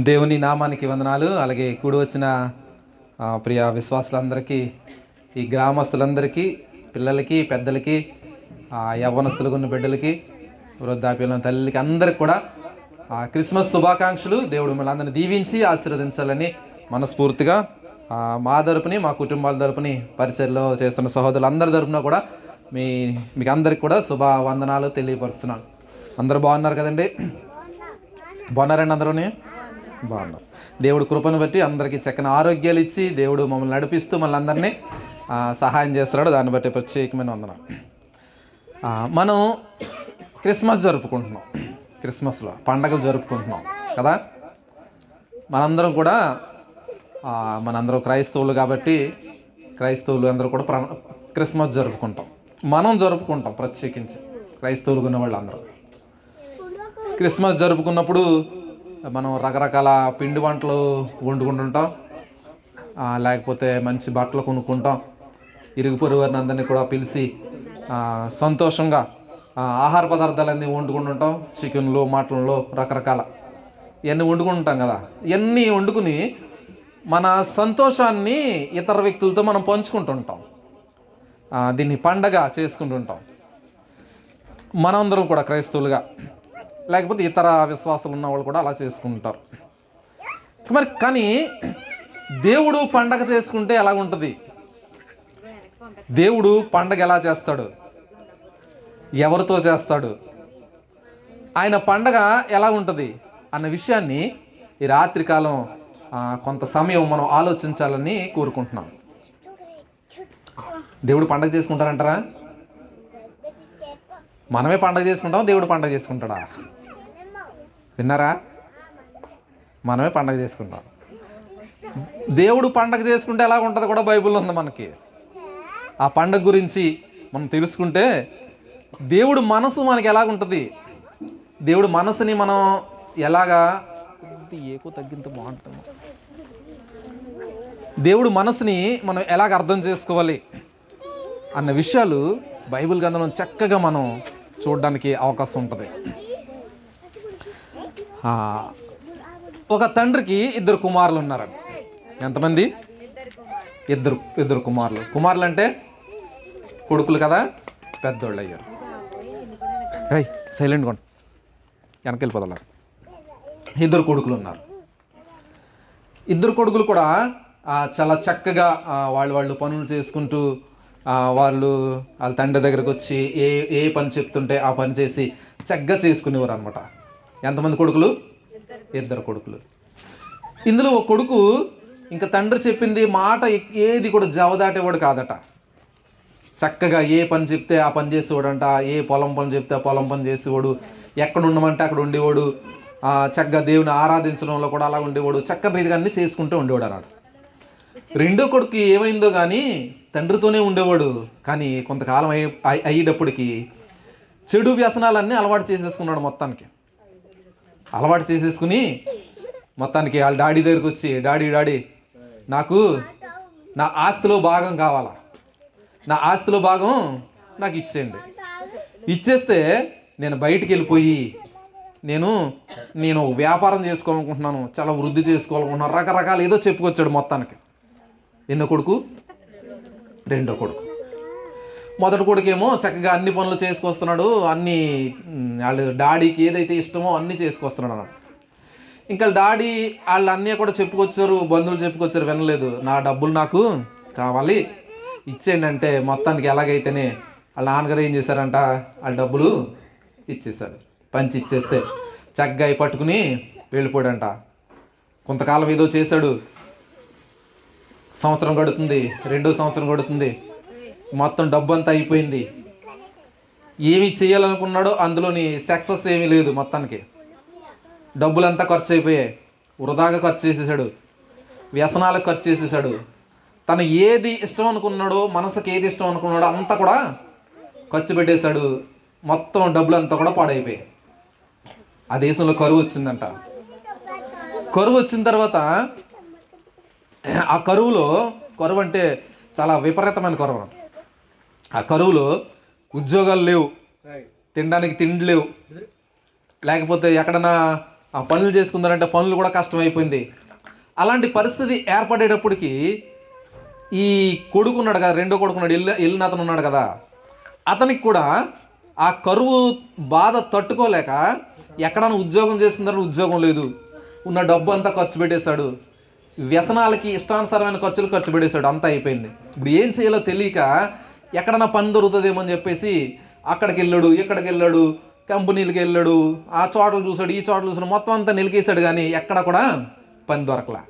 దేవుని నామానికి వందనాలు. అలాగే కూడి వచ్చిన ప్రియ విశ్వాసులందరికీ, ఈ గ్రామస్తులందరికీ, పిల్లలకి, పెద్దలకి, యవ్వనస్తులకు ఉన్న బిడ్డలకి, వృద్ధాప్యంలో తల్లికి అందరికి కూడా క్రిస్మస్ శుభాకాంక్షలు. దేవుడు మిమ్మల్ని అందరిని దీవించి ఆశీర్వదించాలని మనస్ఫూర్తిగా మా తరపుని, మా కుటుంబాల తరపుని, పరిచయలో చేస్తున్న సహోదరులందరి తరపున కూడా మీకు అందరికి కూడా శుభవందనాలు తెలియపరుస్తున్నాను. అందరూ బాగున్నారు కదండి? బాగున్నారండి? అందరూని బాగున్నారు. దేవుడు కృపను బట్టి అందరికీ చక్కని ఆరోగ్యాలు ఇచ్చి దేవుడు మమ్మల్ని నడిపిస్తూ మళ్ళీ అందరినీ సహాయం చేస్తున్నాడు. దాన్ని బట్టి ప్రత్యేకమైన వందనాలు. మనం క్రిస్మస్ జరుపుకుంటున్నాం. క్రిస్మస్లో పండగలు జరుపుకుంటున్నాం కదా. మనందరం కూడా మనందరం క్రైస్తవులు కాబట్టి క్రైస్తవులు అందరూ కూడా క్రిస్మస్ జరుపుకుంటాం. మనం జరుపుకుంటాం ప్రత్యేకించి క్రైస్తవులు ఉన్న వాళ్ళు అందరూ. క్రిస్మస్ జరుపుకున్నప్పుడు మనం రకరకాల పిండి వంటలు వండుకుంటుంటాం, లేకపోతే మంచి బట్టలు కొనుక్కుంటాం, ఇరుగు పొరుగు వారిని అందరినీ కూడా పిలిచి సంతోషంగా ఆహార పదార్థాలన్నీ వండుకుంటుంటాం. చికెన్లు, మటన్లు, రకరకాల ఇవన్నీ వండుకుంటాం కదా. ఇవన్నీ వండుకుని మన సంతోషాన్ని ఇతర వ్యక్తులతో మనం పంచుకుంటుంటాం. దీన్ని పండగ చేసుకుంటుంటాం. మనందరం కూడా క్రైస్తవులుగా, లేకపోతే ఇతర విశ్వాసాలు ఉన్న వాళ్ళు కూడా అలా చేసుకుంటారు. మరి కానీ దేవుడు పండగ చేసుకుంటే ఎలా ఉంటుంది? దేవుడు పండగ ఎలా చేస్తాడు? ఎవరితో చేస్తాడు? ఆయన పండగ ఎలా ఉంటుంది అన్న విషయాన్ని ఈ రాత్రికాలం కొంత సమయం మనం ఆలోచించాలని కోరుకుంటున్నాం. దేవుడు పండగ చేసుకుంటారంటారా? మనమే పండగ చేసుకుంటాం, దేవుడు పండగ చేసుకుంటాడా? విన్నారా? మనమే పండగ చేసుకుంటాం. దేవుడు పండగ చేసుకుంటే ఎలా ఉంటుంది కూడా బైబిల్లో ఉంది మనకి. ఆ పండగ గురించి మనం తెలుసుకుంటే దేవుడు మనసు మనకి ఎలాగుంటుంది, దేవుడు మనసుని మనం ఎలాగా ఏకో తగ్గింత బాగుంటుంది, దేవుడు మనసుని మనం ఎలాగ అర్థం చేసుకోవాలి అన్న విషయాలు బైబిల్ గ్రంథంలో చక్కగా మనం చూడడానికి అవకాశం ఉంటుంది. ఒక తండ్రికి ఇద్దరు కుమారులు ఉన్నారండి. ఎంతమంది? ఇద్దరు కుమారులు. కుమారులు అంటే కొడుకులు కదా, పెద్దోళ్ళు అయ్యారు. సైలెంట్ కొండ వెనకెళ్ళిపోదలా. ఇద్దరు కొడుకులు ఉన్నారు. ఇద్దరు కొడుకులు కూడా చాలా చక్కగా వాళ్ళు పనులు చేసుకుంటూ వాళ్ళ తండ్రి దగ్గరకు వచ్చి ఏ పని చెప్తుంటే ఆ పని చేసి చక్కగా చేసుకునేవారు అనమాట. ఎంతమంది కొడుకులు? ఇద్దరు కొడుకులు. ఇందులో ఒక కొడుకు ఇంకా తండ్రి చెప్పింది మాట ఏది కూడా జవదాటేవాడు కాదట. చక్కగా ఏ పని చెప్తే ఆ పని చేసేవాడంట. ఏ పొలం పని చెప్తే ఆ పొలం పని చేసేవాడు. ఎక్కడ ఉండమంటే అక్కడ ఉండేవాడు. చక్కగా దేవుని ఆరాధించడంలో కూడా అలా ఉండేవాడు. చక్కగా రీతిగా అన్నీ చేసుకుంటూ ఉండేవాడు అన్నాడు. రెండో కొడుకు ఏమైందో కానీ తండ్రితోనే ఉండేవాడు. కానీ కొంతకాలం అయ్యేటప్పటికి చెడు వ్యసనాలన్నీ అలవాటు చేసేసుకున్నాడు. అలవాటు చేసేసుకుని మొత్తానికి వాళ్ళ డాడీ దగ్గరికి వచ్చి, డాడీ నాకు నా ఆస్తిలో భాగం కావాలా, నా ఆస్తిలో భాగం నాకు ఇచ్చేయండి. ఇచ్చేస్తే నేను బయటికి వెళ్ళిపోయి నేను వ్యాపారం చేసుకోవాలనుకుంటున్నాను, చాలా వృద్ధి చేసుకోవాలనుకుంటున్నాను, రకరకాల ఏదో చెప్పుకొచ్చాడు మొత్తానికి. ఎన్నో కొడుకు? రెండో కొడుకు. మొదటి కొడుకేమో చక్కగా అన్ని పనులు చేసుకొస్తున్నాడు. అన్నీ వాళ్ళు డాడీకి ఏదైతే ఇష్టమో అన్నీ చేసుకొస్తున్నాడు అన్నాడు. ఇంకా డాడీ వాళ్ళు అన్నీ కూడా చెప్పుకొచ్చారు, బంధువులు చెప్పుకొచ్చారు, వినలేదు. నా డబ్బులు నాకు కావాలి, ఇచ్చేయండి అంటే మొత్తానికి ఎలాగైతేనే వాళ్ళ నాన్నగారు ఏం చేశారంట, వాళ్ళ డబ్బులు ఇచ్చేశాడు. పంచి ఇచ్చేస్తే చక్కగా పట్టుకుని వెళ్ళిపోయాడంట. కొంతకాలం ఏదో చేశాడు. సంవత్సరం గడుతుంది, రెండో సంవత్సరం గడుతుంది, మొత్తం డబ్బు అంతా అయిపోయింది. ఏమి చేయాలనుకున్నాడో అందులోని సక్సెస్ ఏమీ లేదు. మొత్తానికి డబ్బులంతా ఖర్చు అయిపోయాయి. వృధాగా ఖర్చు చేసేసాడు, వ్యసనాలకు ఖర్చు చేసేసాడు. తను ఏది ఇష్టం అనుకున్నాడో, మనసుకి ఏది ఇష్టం అనుకున్నాడో అంతా కూడా ఖర్చు పెట్టేశాడు. మొత్తం డబ్బులంతా కూడా పాడైపోయాయి. ఆ దేశంలో కరువు వచ్చిందంట. కరువు వచ్చిన తర్వాత ఆ కరువు అంటే చాలా విపరీతమైన కరువు. ఆ కరువులో ఉద్యోగాలు లేవు, తినడానికి తిండి లేవు, లేకపోతే ఎక్కడన్నా ఆ పనులు చేసుకుందారంటే పనులు కూడా కష్టమైపోయింది. అలాంటి పరిస్థితి ఏర్పడేటప్పటికి ఈ కొడుకున్నాడు కదా, రెండో కొడుకున్నాడు, వెళ్ళిన అతను ఉన్నాడు కదా, అతనికి కూడా ఆ కరువు బాధ తట్టుకోలేక ఎక్కడైనా ఉద్యోగం చేసుకుంటారని ఉద్యోగం లేదు, ఉన్న డబ్బు అంతా ఖర్చు పెట్టేశాడు, వ్యసనాలకి ఇష్టానుసారమైన ఖర్చులు ఖర్చు పెట్టేశాడు, అంతా అయిపోయింది. ఇప్పుడు ఏం చేయాలో తెలియక ఎక్కడన్నా పని దొరుకుతుందేమో అని చెప్పేసి అక్కడికి వెళ్ళాడు, ఇక్కడికి వెళ్ళాడు, కంపెనీలకి వెళ్ళాడు, ఆ చోటలు చూశాడు, ఈ చోటలు చూసాడు, మొత్తం అంతా నిలికేశాడు, కానీ ఎక్కడ కూడా పని దొరకలా.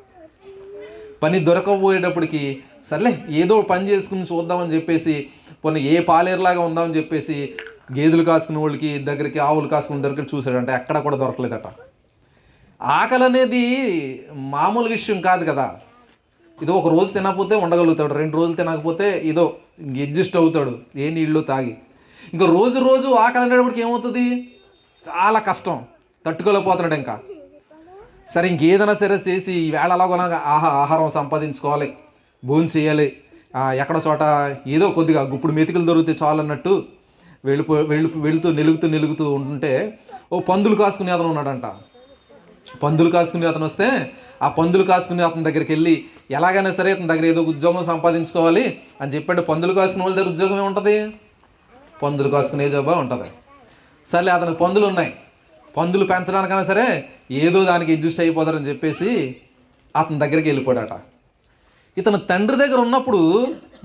పని దొరకబోయేటప్పటికి సర్లే ఏదో పని చేసుకుని చూద్దామని చెప్పేసి కొన్ని ఏ పాలేరులాగా ఉందామని చెప్పేసి గేదెలు కాసుకునే వాళ్ళకి దగ్గరికి, ఆవులు కాసుకునే దగ్గరికి చూశాడంటే ఎక్కడ కూడా దొరకలేదట. ఆకలి అనేది మామూలు విషయం కాదు కదా. ఇదో ఒక రోజు తినకపోతే ఉండగలుగుతాడు, 2 రోజులు తినకపోతే ఇదో అడ్జస్ట్ అవుతాడు ఏ నీళ్ళు తాగి. ఇంకా రోజు రోజు ఆకలి అనేటప్పటికి ఏమవుతుంది, చాలా కష్టం, తట్టుకోలేకపోతున్నాడు. ఇంకా సరే ఇంకేదైనా సరే చేసి ఈవేళ అలాగోనా ఆహారం సంపాదించుకోవాలి, భోజనం చేయాలి, ఎక్కడో చోట ఏదో కొద్దిగా గుప్పుడు మెతుకులు దొరికితే చాలు అన్నట్టు వెళుతూ ఉంటుంటే ఓ పందులు కాసుకునే అతను ఉన్నాడంట. పందులు కాసుకునే అతను వస్తే ఆ పందులు కాసుకునే అతని దగ్గరికి వెళ్ళి ఎలాగైనా సరే అతని దగ్గర ఏదో ఉద్యోగం సంపాదించుకోవాలి అని చెప్పండి. పందులు కాసుకునే వాళ్ళ దగ్గర ఉద్యోగం ఏముంటుంది, పందులు కాసుకునే జాబా ఉంటుంది. సర్లే అతనికి పందులు ఉన్నాయి, పందులు పెంచడానికైనా సరే ఏదో దానికి అడ్జస్ట్ అయిపోతారని చెప్పేసి అతని దగ్గరికి వెళ్ళిపోయాడట. ఇతను తండ్రి దగ్గర ఉన్నప్పుడు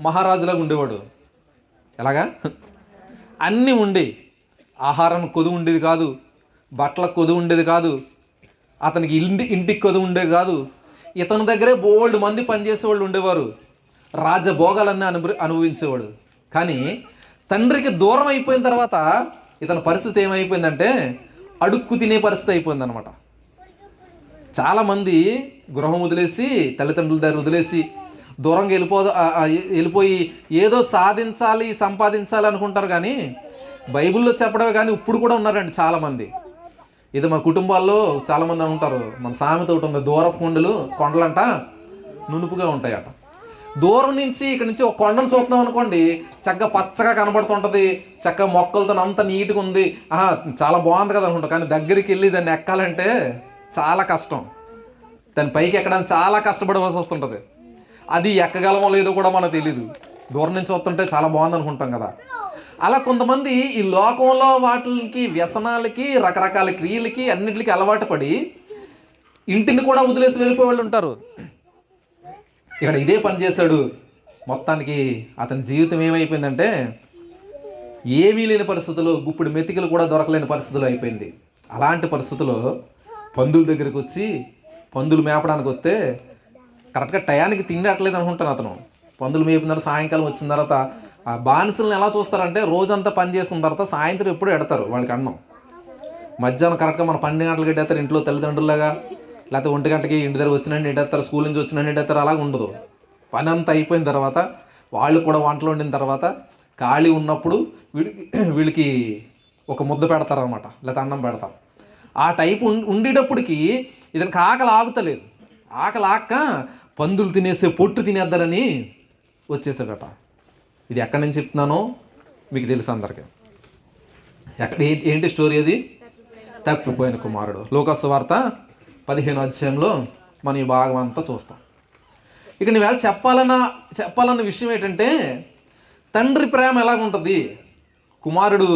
మహారాజులాగా ఉండేవాడు. ఎలాగా అన్నీ ఉండి, ఆహారం కొదువు ఉండేది కాదు, బట్టలకు కొదువు ఉండేది కాదు, అతనికి ఇంటికి కొదువు ఉండేది కాదు. ఇతని దగ్గరే బోల్డ్ మంది పనిచేసేవాళ్ళు ఉండేవారు, రాజభోగాలన్నీ అనుభవించేవాడు. కానీ తండ్రికి దూరం అయిపోయిన తర్వాత ఇతని పరిస్థితి ఏమైపోయిందంటే అడుక్కు తినే పరిస్థితి అయిపోయిందనమాట. చాలామంది గృహం వదిలేసి, తల్లిదండ్రుల దగ్గర వదిలేసి దూరంగా వెళ్ళిపోయి ఏదో సాధించాలి, సంపాదించాలి అనుకుంటారు. కానీ బైబిల్లో చెప్పడమే కానీ ఇప్పుడు కూడా ఉన్నారండి చాలామంది. ఇది మన కుటుంబాల్లో చాలామంది ఉంటారు. మన సామెత ఒకటి ఉంది, దూరపు కొండలంట నునుపుగా ఉంటాయట. దూరం నుంచి ఇక్కడ నుంచి ఒక కొండను చూస్తున్నాం అనుకోండి, చక్కగా పచ్చగా కనబడుతుంటుంది, చక్కగా మొక్కలతో అంత నీట్గా ఉంది, చాలా బాగుంది కదా అనుకుంటాం. కానీ దగ్గరికి వెళ్ళి దాన్ని ఎక్కాలంటే చాలా కష్టం, దాని పైకి ఎక్కడానికి చాలా కష్టపడవలసి వస్తుంటుంది. అది ఎక్కగలమో లేదో కూడా మనకు తెలీదు, దూరం నుంచి వస్తుంటే చాలా బాగుంది అనుకుంటాం కదా. అలా కొంతమంది ఈ లోకంలో వాటికి, వ్యసనాలకి, రకరకాల క్రియలకి అన్నిటికీ అలవాటు పడి ఇంటిని కూడా వదిలేసి వెళ్ళిపోయే వాళ్ళు ఉంటారు. ఇక్కడ ఇదే పని చేశాడు. మొత్తానికి అతని జీవితం ఏమైపోయిందంటే ఏమీ లేని పరిస్థితుల్లో, గుప్పుడు మెతికలు కూడా దొరకలేని పరిస్థితులు అయిపోయింది. అలాంటి పరిస్థితుల్లో పందుల దగ్గరికి వచ్చి, పందులు మేపడానికి వస్తే కరెక్ట్గా టయానికి తిండి అట్లేదు అనుకుంటాను. అతను పందులు మేపిన తర్వాత సాయంకాలం వచ్చిన తర్వాత ఆ బానిసలను ఎలా చూస్తారంటే రోజంతా పని చేసుకున్న తర్వాత సాయంత్రం ఎప్పుడు ఎడతారు వాళ్ళకి అన్నం. మధ్యాహ్నం కరెక్ట్గా మన 12 గంటలకు ఎడతారు ఇంట్లో తల్లిదండ్రులుగా, లేకపోతే 1 గంటకి ఇంటి దగ్గర వచ్చినండి ఎడతారు, స్కూల్ నుంచి వచ్చినండి ఎడతారు. అలాగ ఉండదు. పని అంతా అయిపోయిన తర్వాత వాళ్ళు కూడా వంటలు వండిన తర్వాత ఖాళీ ఉన్నప్పుడు వీళ్ళకి ఒక ముద్ద పెడతారనమాట, లేకపోతే అన్నం పెడతారు. ఆ టైపు ఉండేటప్పటికి ఇతనికి ఆకలి ఆగుతలేదు. ఆకలి ఆక పందులు తినేసే పొట్టు తినేద్దారని వచ్చేసాడట. ఇది ఎక్కడి నుంచి చెప్తున్నానో మీకు తెలుసు అందరికీ. ఏంటి స్టోరీ అది? తప్పిపోయిన కుమారుడు. లూకాసు వార్త 15వ అధ్యాయంలో మనం ఈ భాగం అంతా చూస్తాం. ఇక నీవేళ చెప్పాలన్న విషయం ఏంటంటే తండ్రి ప్రేమ ఎలాగుంటుంది, కుమారుడు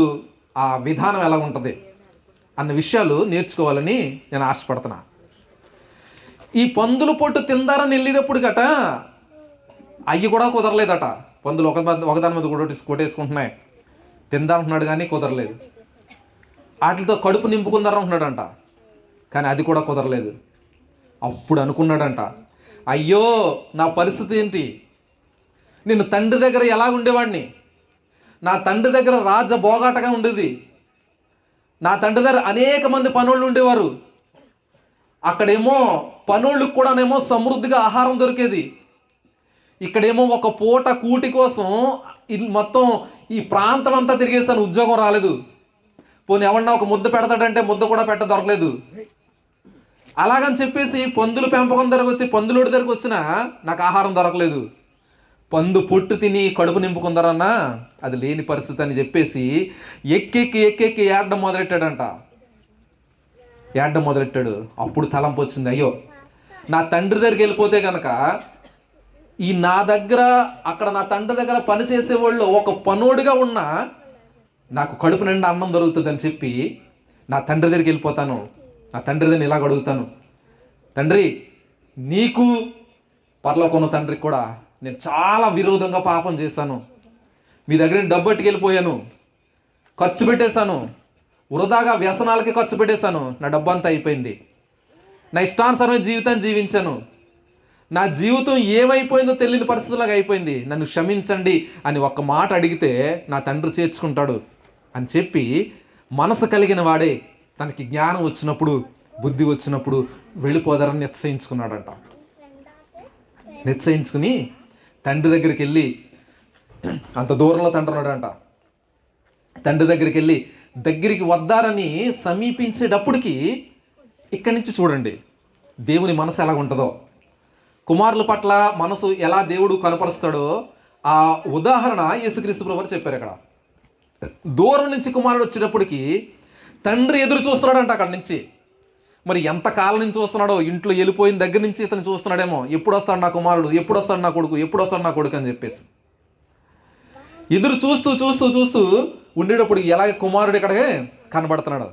ఆ విధానం ఎలాగుంటుంది అన్న విషయాలు నేర్చుకోవాలని నేను ఆశపడుతున్నా. ఈ పందులు పొట్టు తిందారని వెళ్ళినప్పుడు గట అయ్యి కూడా కుదరలేదట. పందులు ఒకదాని మీద కొట్టేసుకుంటున్నాయి, తిందామంటున్నాడు కానీ కుదరలేదు. వాటితో కడుపు నింపుకుందారనుకుంటున్నాడంట, కానీ అది కూడా కుదరలేదు. అప్పుడు అనుకున్నాడంట, అయ్యో నా పరిస్థితి ఏంటి, నేను తండ్రి దగ్గర ఎలా ఉండేవాడిని, నా తండ్రి దగ్గర రాజభోగాటగా ఉండేది, నా తండ్రి దగ్గర అనేక మంది పనులు ఉండేవారు, అక్కడేమో పనులకు కూడానేమో సమృద్ధిగా ఆహారం దొరికేది, ఇక్కడేమో ఒక పూట కూటి కోసం ఇది మొత్తం ఈ ప్రాంతం అంతా తిరిగేస్తాను, ఉద్యోగం రాలేదు, పోనీ ఎవరన్నా ఒక ముద్ద పెడతాడంటే ముద్ద కూడా దొరకలేదు. అలాగని చెప్పేసి పందుల పెంపకం దగ్గరకు వచ్చి, పందులోడి దగ్గరకు వచ్చినా నాకు ఆహారం దొరకలేదు, పందు పొట్టు తిని కడుపు నింపుకుందరన్నా అది లేని పరిస్థితి అని చెప్పేసి ఎక్కెక్కి ఏడడం మొదలెట్టాడంట. ఏడ్డం మొదలెట్టాడు. అప్పుడు తలంపు వచ్చింది, అయ్యో నా తండ్రి దగ్గరికి వెళ్ళిపోతే కనుక ఈ నా దగ్గర అక్కడ నా తండ్రి దగ్గర పని చేసేవాళ్ళు ఒక పనోడుగా ఉన్నా నాకు కడుపు నిండా అన్నం దొరుకుతుందని చెప్పి నా తండ్రి దగ్గరికి వెళ్ళిపోతాను. నా తండ్రి దగ్గర ఇలాగ అడుగుతాను, తండ్రి నీకు పరలోకమున్న తండ్రికి కూడా నేను చాలా విరోధంగా పాపం చేశాను. మీ దగ్గర నేను డబ్బు పట్టుకెళ్ళిపోయాను, ఖర్చు పెట్టేశాను, వృధాగా వ్యసనాలకి ఖర్చు పెట్టేశాను, నా డబ్బు అంతా అయిపోయింది, నా ఇష్టానుసారమైన జీవితాన్ని జీవించాను, నా జీవితం ఏమైపోయిందో తెలియని పరిస్థితులాగా అయిపోయింది, నన్ను క్షమించండి అని ఒక్క మాట అడిగితే నా తండ్రి చేర్చుకుంటాడు అని చెప్పి మనసు కలిగిన వాడే తనకి జ్ఞానం వచ్చినప్పుడు బుద్ధి వచ్చినప్పుడు వెళ్ళిపోదారని నిశ్చయించుకున్నాడంట. నిశ్చయించుకుని తండ్రి దగ్గరికి వెళ్ళి, అంత దూరంలో తండ్రి ఉన్నాడంట, తండ్రి దగ్గరికి వెళ్ళి దగ్గరికి వద్దారని సమీపించేటప్పటికి ఇక్కడి నుంచి చూడండి దేవుని మనసు ఎలా ఉంటుందో, కుమారుల పట్ల మనసు ఎలా దేవుడు కనపరుస్తాడో ఆ ఉదాహరణ యేసుక్రీస్తు ప్రభువు చెప్పారు. అక్కడ దూరం నుంచి కుమారుడు వచ్చేటప్పటికి తండ్రి ఎదురు చూస్తున్నాడంట అక్కడి నుంచి. మరి ఎంతకాలం నుంచి చూస్తున్నాడో, ఇంట్లో వెళ్ళిపోయిన దగ్గర నుంచి ఇతను చూస్తున్నాడేమో, ఎప్పుడు వస్తాడు నా కుమారుడు, ఎప్పుడు వస్తాడు నా కొడుకు, ఎప్పుడు వస్తాడు నా కొడుకు అని చెప్పేసి ఎదురు చూస్తూ చూస్తూ చూస్తూ ఉండేటప్పుడు ఎలాగ కుమారుడు ఇక్కడికే కనబడుతున్నాడు.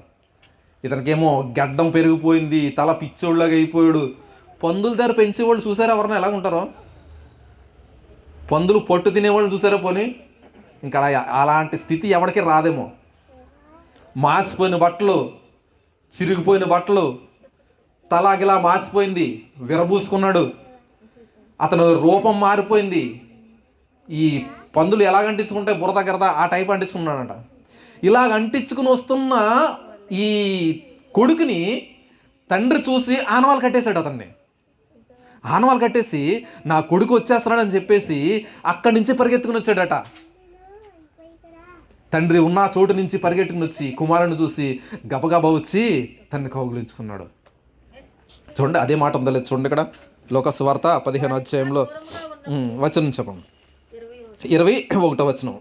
ఇతనికేమో గడ్డం పెరిగిపోయింది, తల పిచ్చోళ్ళగా అయిపోయాడు. పందుల దగ్గర పెంచేవాళ్ళు చూసారా ఎవరన్నా ఎలా ఉంటారో? పందులు పొట్టు తినేవాళ్ళు చూసారా? పోనీ ఇంకా అలాంటి స్థితి ఎవరికి రాదేమో. మాసిపోయిన బట్టలు, చిరిగిపోయిన బట్టలు, తలాగిలా మాసిపోయింది, విరబూసుకున్నాడు. అతను రూపం మారిపోయింది. ఈ పందులు ఎలాగ అంటించుకుంటే బురద గరద ఆ టైప్ అంటించుకున్నాడంట. ఇలాగ అంటించుకుని వస్తున్న ఈ కొడుకుని తండ్రి చూసి ఆనవాలు కట్టేశాడు. అతన్ని ఆనవాలు కట్టేసి నా కొడుకు వచ్చేస్తున్నాడని చెప్పేసి అక్కడి నుంచి పరిగెత్తుకుని వచ్చాడట. తండ్రి ఉన్న చోటు నుంచి పరిగెట్టుకుని వచ్చి కుమారుని చూసి గబగబా వచ్చి తన్ని కౌగిలించుకున్నాడు. చూడండి అదే మాట ఉందా లేదు చూడండి. ఇక్కడ లోకాసు వార్త 15వ అధ్యాయంలో వచనం చెప్పండి, 21వ వచనం.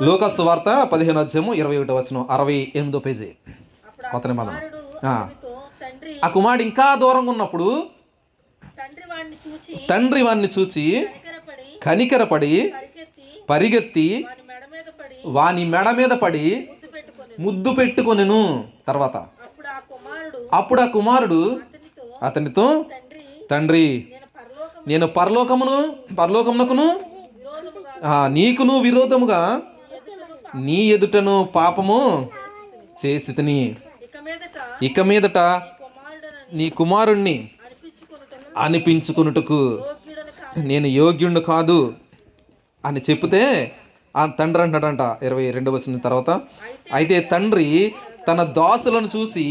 లోకాసు వార్త 15వ అధ్యాయము 21వ వచనం, 68వ పేజీ, కొత్త నిబంధన. ఆ కుమారుడు ఇంకా దూరంగా ఉన్నప్పుడు తండ్రి వాణ్ణి చూచి కనికరపడి పరిగెత్తి వాని మెడ మీద పడి ముద్దు పెట్టుకొనెను. తర్వాత అప్పుడు ఆ కుమారుడు అతనితో, తండ్రి నేను పరలోకమునకును నీకును విరోధముగా నీ ఎదుటను పాపము చేసి తిని, ఇక మీదట నీ కుమారుణ్ణి అనిపించుకొనుటకు నేను యోగ్యుణ్ణి కాదు అని చెప్తే ఆ తండ్రి అంటాడంట 22వ వచనం తర్వాత, అయితే తండ్రి తన దాసులను చూసి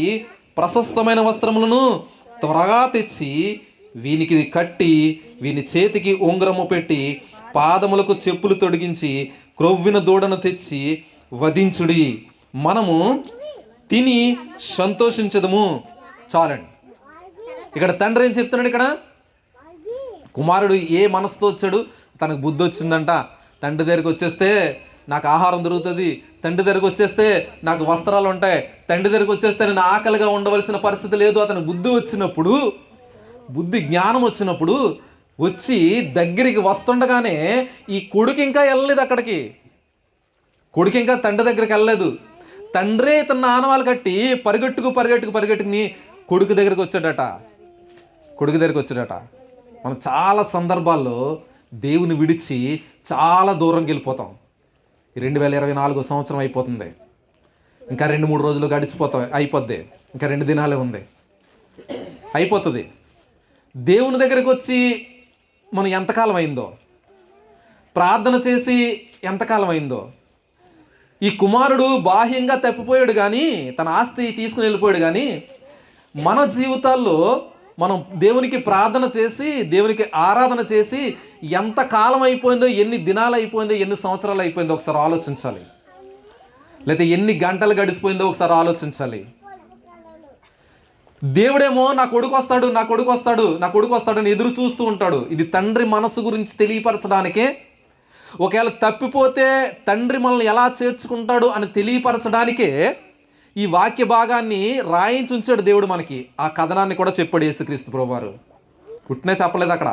ప్రశస్తమైన వస్త్రములను త్వరగా తెచ్చి వీనికి కట్టి వీని చేతికి ఉంగరము పెట్టి పాదములకు చెప్పులు తొడిగించి క్రొవ్విన దూడను తెచ్చి వధించుడి, మనము తిని సంతోషించదము. చాలండి. ఇక్కడ తండ్రి ఏం చెప్తున్నాడు? ఇక్కడ కుమారుడు ఏ మనసుతో వచ్చాడు? తనకు బుద్ధి వచ్చిందంట. తండ్రి దగ్గరికి వచ్చేస్తే నాకు ఆహారం దొరుకుతుంది, తండ్రి దగ్గరికి వచ్చేస్తే నాకు వస్త్రాలు ఉంటాయి, తండ్రి దగ్గరికి వచ్చేస్తే నేను ఆకలిగా ఉండవలసిన పరిస్థితి లేదు. అతను బుద్ధి వచ్చినప్పుడు, బుద్ధి జ్ఞానం వచ్చినప్పుడు వచ్చి దగ్గరికి వస్తుండగానే ఈ కొడుకు ఇంకా వెళ్ళలేదు అక్కడికి. కొడుకు ఇంకా తండ్రి దగ్గరికి వెళ్ళలేదు. తండ్రే తన ఆనవాలు కట్టి పరిగెట్టుకుని కొడుకు దగ్గరికి వచ్చాడట. మనం చాలా సందర్భాల్లో దేవుని విడిచి చాలా దూరంకి వెళ్ళిపోతాం. 2024 సంవత్సరం అయిపోతుంది, ఇంకా 2-3 రోజులు అయిపోద్ది, ఇంకా 2 దినాలే ఉంది, అయిపోతుంది. దేవుని దగ్గరికి వచ్చి మనం ఎంతకాలం అయిందో, ప్రార్థన చేసి ఎంతకాలం అయిందో. ఈ కుమారుడు బాహ్యంగా తప్పిపోయాడు కానీ, తన ఆస్తి తీసుకుని వెళ్ళిపోయాడు కానీ, మన జీవితాల్లో మనం దేవునికి ప్రార్థన చేసి దేవునికి ఆరాధన చేసి ఎంత కాలం అయిపోయిందో, ఎన్ని దినాలు అయిపోయిందో, ఎన్ని సంవత్సరాలు అయిపోయిందో ఒకసారి ఆలోచించాలి. లేదా ఎన్ని గంటలు గడిచిపోయిందో ఒకసారి ఆలోచించాలి. దేవుడేమో నా కొడుకు వస్తాడు అని ఎదురు చూస్తూ ఉంటాడు. ఇది తండ్రి మనసు గురించి తెలియపరచడానికే. ఒకవేళ తప్పిపోతే తండ్రి మనల్ని ఎలా చేర్చుకుంటాడు అని తెలియపరచడానికే ఈ వాక్య భాగాన్ని రాయించి ఉంచాడు దేవుడు మనకి. ఆ కథనాన్ని కూడా చెప్పాడు యేసుక్రీస్తు ప్రభువారు. పుట్టినే చెప్పలేదు అక్కడ.